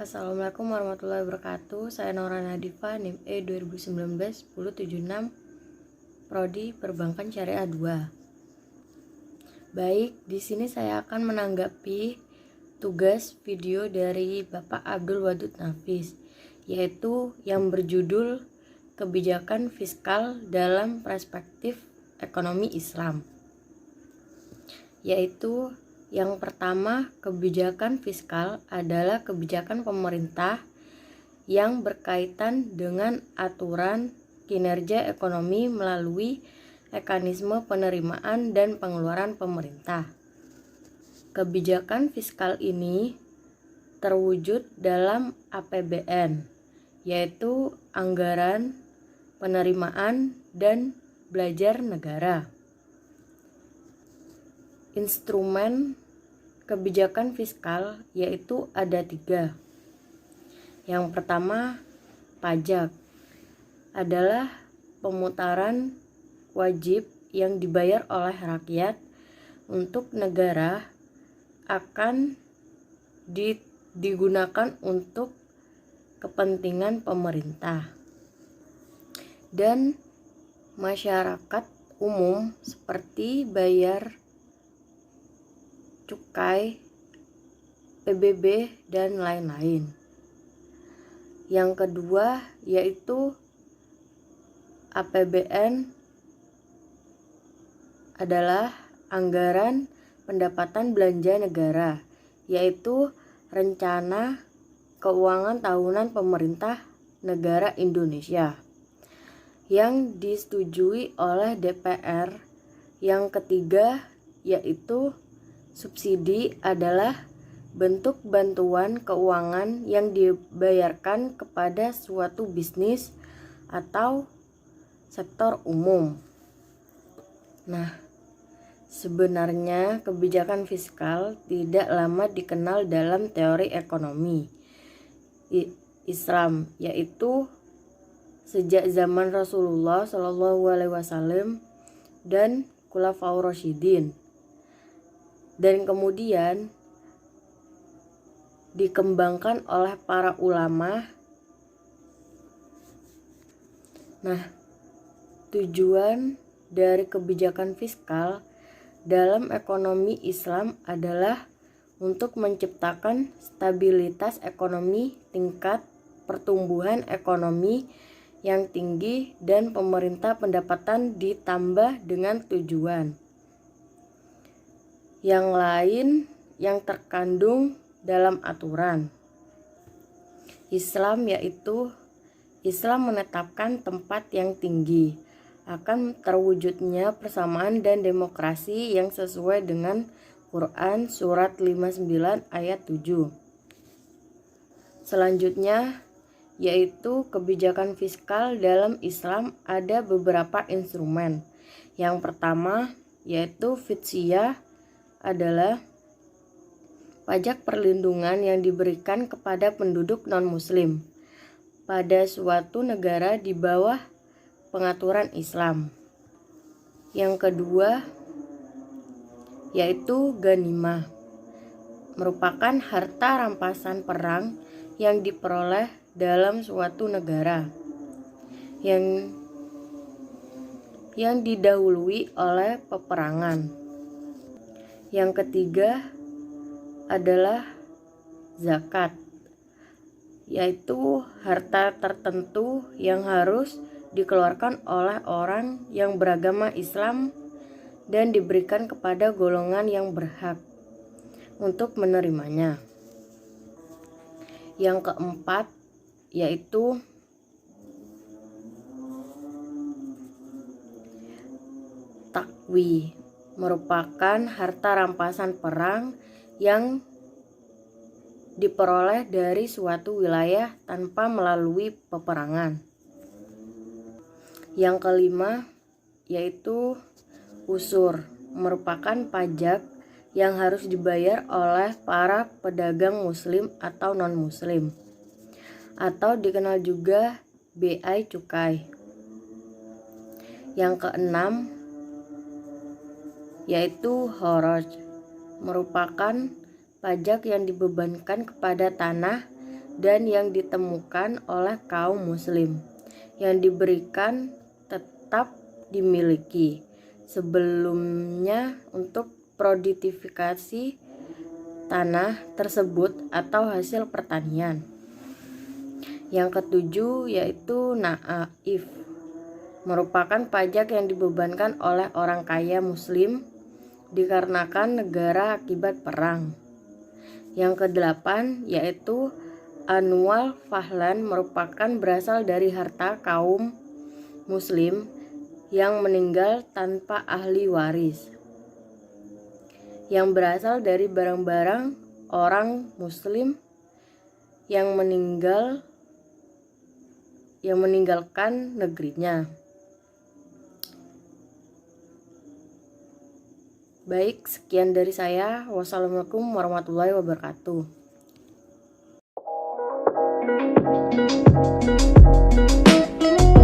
Assalamualaikum warahmatullahi wabarakatuh. Saya Nora Nadifa, NIM E 2019-1076, Prodi Perbankan Syariah 2. Baik, di sini saya akan menanggapi tugas video dari Bapak Abdul Wadud Nafis, yaitu yang berjudul Kebijakan Fiskal dalam Perspektif Ekonomi Islam. Yaitu yang pertama, kebijakan fiskal adalah kebijakan pemerintah yang berkaitan dengan aturan kinerja ekonomi melalui mekanisme penerimaan dan pengeluaran pemerintah. Kebijakan fiskal ini terwujud dalam APBN, yaitu anggaran, penerimaan, dan belanja negara. Instrumen kebijakan fiskal yaitu ada 3. Yang pertama, pajak adalah pemutaran wajib yang dibayar oleh rakyat untuk negara akan digunakan untuk kepentingan pemerintah dan masyarakat umum, seperti bayar cukai, PBB, dan lain-lain. Yang kedua yaitu APBN adalah anggaran pendapatan belanja negara, yaitu rencana keuangan tahunan pemerintah negara Indonesia yang disetujui oleh DPR. Yang ketiga yaitu subsidi adalah bentuk bantuan keuangan yang dibayarkan kepada suatu bisnis atau sektor umum. Nah, sebenarnya kebijakan fiskal tidak lama dikenal dalam teori ekonomi Islam, yaitu sejak zaman Rasulullah SAW dan Khulafaur Rasyidin, dan kemudian dikembangkan oleh para ulama. Nah, tujuan dari kebijakan fiskal dalam ekonomi Islam adalah untuk menciptakan stabilitas ekonomi, tingkat pertumbuhan ekonomi yang tinggi, dan pemerintah pendapatan ditambah dengan tujuan yang lain yang terkandung dalam aturan Islam, yaitu Islam menetapkan tempat yang tinggi akan terwujudnya persamaan dan demokrasi yang sesuai dengan Quran surat 59 ayat 7. Selanjutnya yaitu kebijakan fiskal dalam Islam ada beberapa instrumen. Yang pertama yaitu fidyah adalah pajak perlindungan yang diberikan kepada penduduk non-muslim pada suatu negara di bawah pengaturan Islam. Yang kedua yaitu ghanimah, merupakan harta rampasan perang yang diperoleh dalam suatu negara yang didahului oleh peperangan. Yang ketiga adalah zakat, yaitu harta tertentu yang harus dikeluarkan oleh orang yang beragama Islam dan diberikan kepada golongan yang berhak untuk menerimanya. Yang keempat yaitu takwi, merupakan harta rampasan perang yang diperoleh dari suatu wilayah tanpa melalui peperangan. Yang kelima yaitu usur, merupakan pajak yang harus dibayar oleh para pedagang muslim atau non-muslim, atau dikenal juga bea cukai. Yang keenam yaitu kharaj, merupakan pajak yang dibebankan kepada tanah dan yang ditemukan oleh kaum muslim yang diberikan tetap dimiliki sebelumnya untuk produktivitas tanah tersebut atau hasil pertanian. Yang ketujuh yaitu naif, merupakan pajak yang dibebankan oleh orang kaya muslim dikarenakan negara akibat perang. Yang kedelapan yaitu annual fahlan, merupakan berasal dari harta kaum muslim yang meninggal tanpa ahli waris, yang berasal dari barang-barang orang muslim yang meninggalkan negerinya. Baik, sekian dari saya. Wassalamualaikum warahmatullahi wabarakatuh.